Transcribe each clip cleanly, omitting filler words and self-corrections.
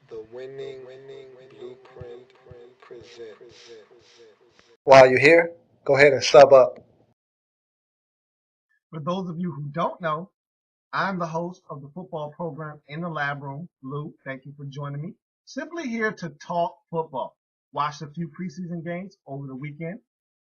The winning blueprint presents. While you're here, go ahead and sub up. For those of you who don't know, I'm the host of the football program in the lab room. Lou, thank you for joining me. Simply here to talk football. Watched a few preseason games over the weekend.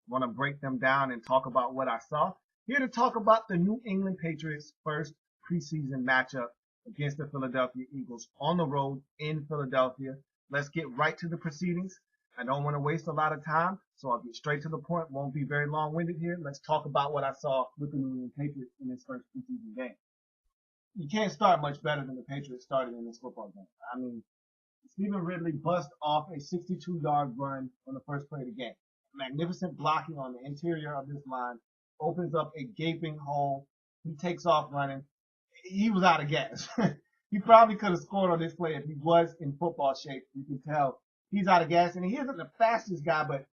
Want to break them down and talk about what I saw. Here to talk about the New England Patriots' first preseason matchup against the Philadelphia Eagles on the road in Philadelphia. Let's get right to the proceedings. I don't want to waste a lot of time, so I'll get straight to the point. Won't be very long-winded here. Let's talk about what I saw with the New England Patriots in this first preseason game. You can't start much better than the Patriots started in this football game. I mean, Stephen Ridley bust off a 62-yard run on the first play of the game. Magnificent blocking on the interior of this line opens up a gaping hole. He takes off running. He was out of gas. He probably could have scored on this play if he was in football shape. You can tell he's out of gas, and he isn't the fastest guy, but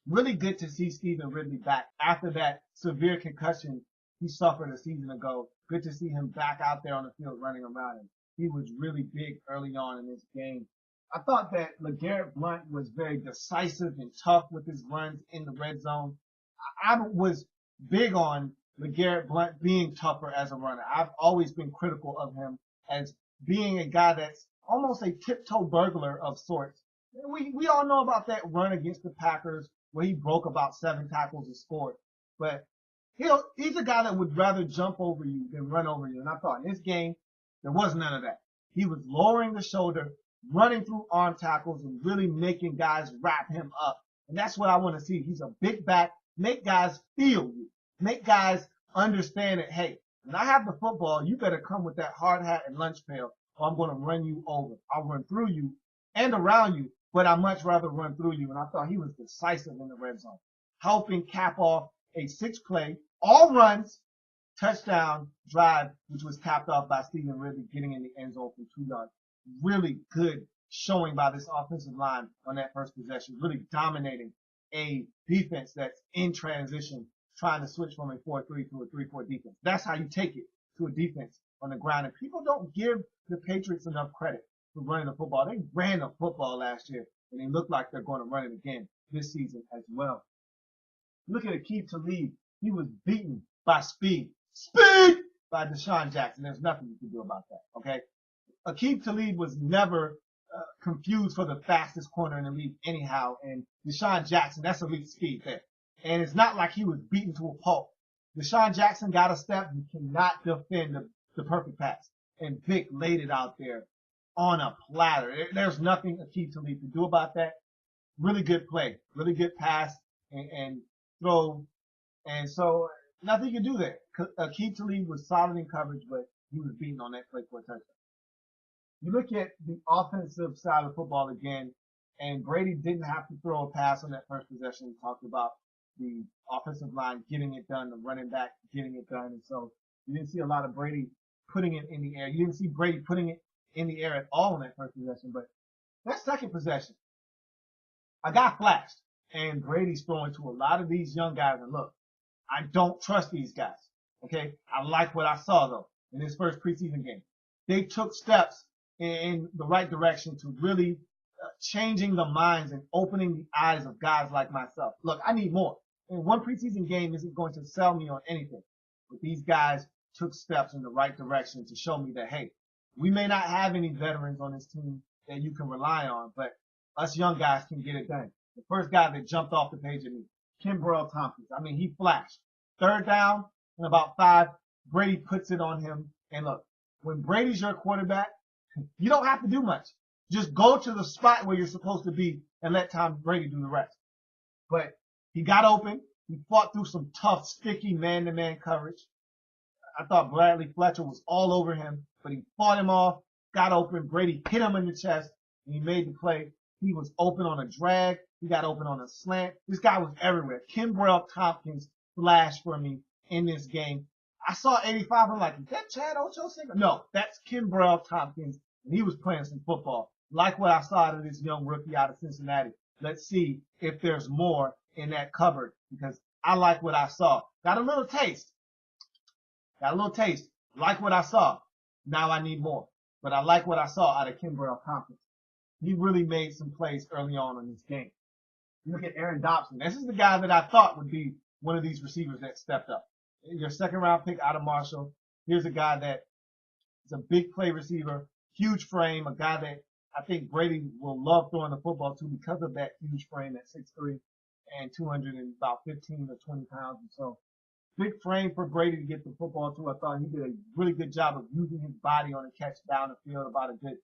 really good to see Stephen Ridley back after that severe concussion he suffered a season ago. Good to see him back out there on the field running around him. He was really big early on in this game. I thought that LeGarrette Blount was very decisive and tough with his runs in the red zone. I was big on LeGarrette Blount being tougher as a runner. I've always been critical of him as being a guy that's almost a tiptoe burglar of sorts. We all know about that run against the Packers where he broke about 7 tackles and scored. But he's a guy that would rather jump over you than run over you. And I thought in this game, there was none of that. He was lowering the shoulder, running through arm tackles, and really making guys wrap him up. And that's what I want to see. He's a big back. Make guys feel you. Make guys understand that, hey, when I have the football, you better come with that hard hat and lunch pail, or I'm going to run you over. I'll run through you and around you, but I'd much rather run through you. And I thought he was decisive in the red zone, helping cap off a 6-play, all runs, touchdown drive, which was capped off by Stephen Ridley getting in the end zone from 2 yards. Really good showing by this offensive line on that first possession, really dominating a defense that's in transition, trying to switch from a 4-3 to a 3-4 defense. That's how you take it to a defense on the ground. And people don't give the Patriots enough credit for running the football. They ran the football last year, and they look like they're going to run it again this season as well. Look at Aqib Talib. He was beaten by speed by Deshaun Jackson. There's nothing you can do about that, okay? Aqib Talib was never confused for the fastest corner in the league anyhow, and Deshaun Jackson, that's elite speed there. And it's not like he was beaten to a pulp. Deshaun Jackson got a step. You cannot defend the perfect pass. And Vic laid it out there on a platter. There's nothing Aqib Talib can do about that. Really good play, really good pass and throw. And so nothing you can do there. Aqib Talib was solid in coverage, but he was beaten on that play for a touchdown. You look at the offensive side of football again, and Brady didn't have to throw a pass on that first possession. We talked about the offensive line getting it done, the running back getting it done. And so you didn't see a lot of Brady putting it in the air. You didn't see Brady putting it in the air at all in that first possession. But that second possession, I got flashed. And Brady's throwing to a lot of these young guys. And look, I don't trust these guys. Okay? I like what I saw, though, in this first preseason game. They took steps in the right direction to really changing the minds and opening the eyes of guys like myself. Look, I need more. And one preseason game isn't going to sell me on anything. But these guys took steps in the right direction to show me that, hey, we may not have any veterans on this team that you can rely on, but us young guys can get it done. The first guy that jumped off the page at me, Kimbrell Tompkins. I mean, he flashed. Third down and about 5, Brady puts it on him. And look, when Brady's your quarterback, you don't have to do much. Just go to the spot where you're supposed to be and let Tom Brady do the rest. But he got open. He fought through some tough, sticky man-to-man coverage. I thought Bradley Fletcher was all over him, but he fought him off, got open. Brady hit him in the chest, and he made the play. He was open on a drag. He got open on a slant. This guy was everywhere. Kimbrell Tompkins flashed for me in this game. I saw 85. I'm like, is that Chad Ochocinco? No, that's Kimbrell Tompkins, and he was playing some football. Like what I saw out of this young rookie out of Cincinnati. Let's see if there's more in that cupboard because I like what I saw. Got a little taste. Like what I saw. Now I need more. But I like what I saw out of Kimbrell Tompkins. he really made some plays early on in this game. Look at Aaron Dobson. This is the guy that I thought would be one of these receivers that stepped up. Your second round pick out of Marshall. Here's a guy that is a big play receiver, huge frame, a guy that I think Brady will love throwing the football to because of that huge frame at 6'3" and 215 or 20 pounds. And so big frame for Brady to get the football to. I thought he did a really good job of using his body on a catch down the field, about a good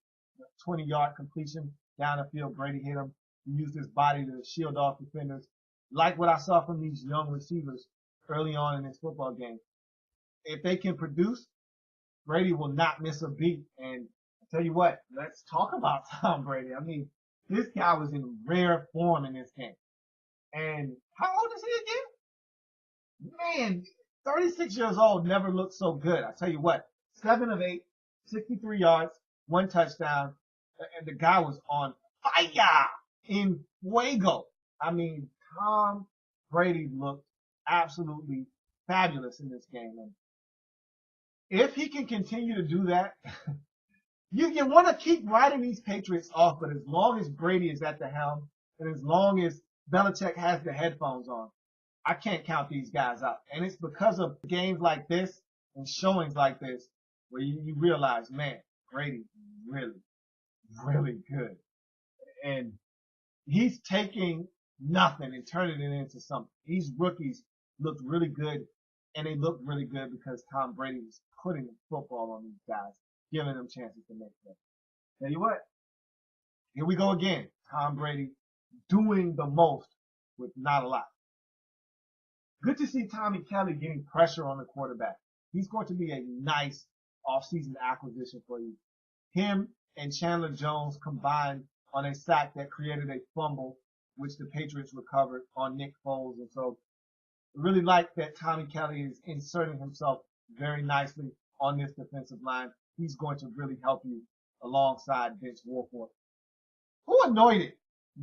20-yard completion down the field. Brady hit him. He used his body to shield off defenders. Like what I saw from these young receivers early on in this football game. If they can produce, Brady will not miss a beat. And I tell you what, let's talk about Tom Brady. I mean, this guy was in rare form in this game. And how old is he again? Man, 36 years old never looked so good. I tell you what, 7 of 8, 63 yards, 1 touchdown, and the guy was on fire in fuego. I mean, Tom Brady looked absolutely fabulous in this game. And if he can continue to do that, you want to keep riding these Patriots off, but as long as Brady is at the helm and as long as Belichick has the headphones on, I can't count these guys out. And it's because of games like this and showings like this where you realize, man, Brady's really, really good. And he's taking nothing and turning it into something. These rookies looked really good, and they looked really good because Tom Brady was putting the football on these guys, giving them chances to make plays. Tell you what, here we go again. Tom Brady doing the most with not a lot. Good to see Tommy Kelly getting pressure on the quarterback. He's going to be a nice offseason acquisition for you. Him and Chandler Jones combined on a sack that created a fumble, which the Patriots recovered on Nick Foles. And so I really like that Tommy Kelly is inserting himself very nicely on this defensive line. He's going to really help you alongside Vince Wilfork. Who anointed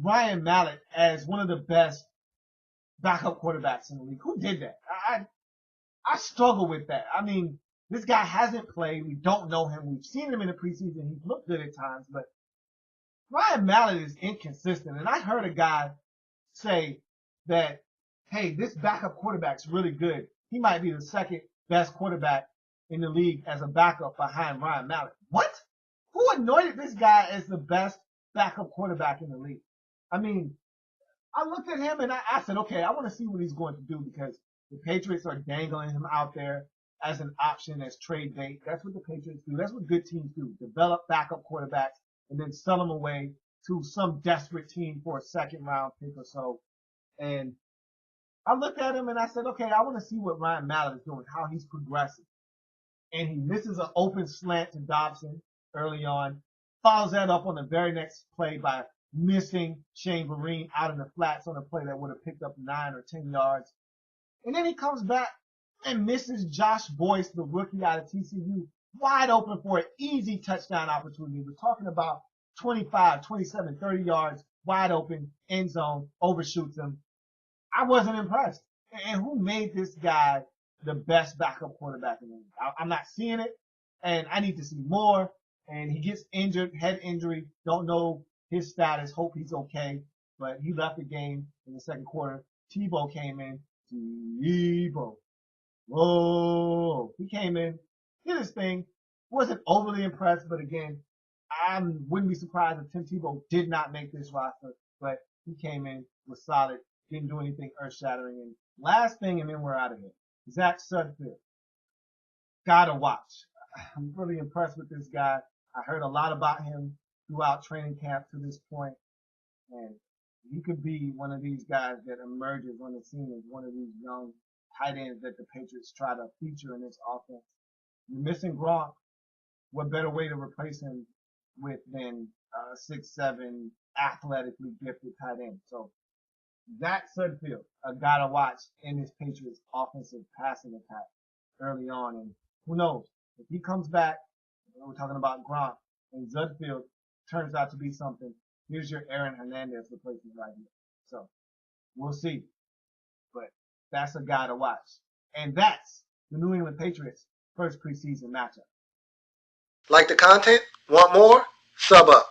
Ryan Mallett as one of the best backup quarterbacks in the league? Who did that? I struggle with that. I mean, this guy hasn't played. We don't know him. We've seen him in the preseason. He's looked good at times, but Ryan Mallett is inconsistent. And I heard a guy say that, hey, this backup quarterback's really good. He might be the second best quarterback in the league as a backup behind Ryan Mallett. What? Who anointed this guy as the best backup quarterback in the league? I mean, I looked at him and I said, okay, I want to see what he's going to do because the Patriots are dangling him out there as an option, as trade bait. That's what the Patriots do. That's what good teams do. Develop backup quarterbacks and then sell them away to some desperate team for a second round pick or so. And I looked at him and I said, okay, I want to see what Ryan Mallett is doing, how he's progressing. And he misses an open slant to Dobson early on, follows that up on the very next play by missing Shane Vereen out in the flats on a play that would have picked up 9 or 10 yards. And then he comes back and misses Josh Boyce, the rookie out of TCU, wide open for an easy touchdown opportunity. We're talking about 25, 27, 30 yards, wide open, end zone, overshoots him. I wasn't impressed. And who made this guy the best backup quarterback in the league? I'm not seeing it, and I need to see more. And he gets injured, head injury, don't know his status, hope he's okay. But he left the game in the second quarter. Tebow came in. Tebow. Whoa. He came in, did his thing. Wasn't overly impressed, but again, I wouldn't be surprised if Tim Tebow did not make this roster. But he came in, was solid, didn't do anything earth-shattering. And last thing, and then we're out of here. Zach Sudfeld. Gotta watch. I'm really impressed with this guy. I heard a lot about him throughout training camp to this point, and he could be one of these guys that emerges on the scene as one of these young tight ends that the Patriots try to feature in this offense. You're missing Gronk. What better way to replace him with than 6'7", athletically gifted tight end? So Zach Sudfeld, a guy to watch in this Patriots offensive passing attack early on, and who knows if he comes back. We're talking about Gronk, and Sudfeld turns out to be something. Here's your Aaron Hernandez replacement right here. So we'll see. But that's a guy to watch. And that's the New England Patriots' first preseason matchup. Like the content? Want more? Sub up.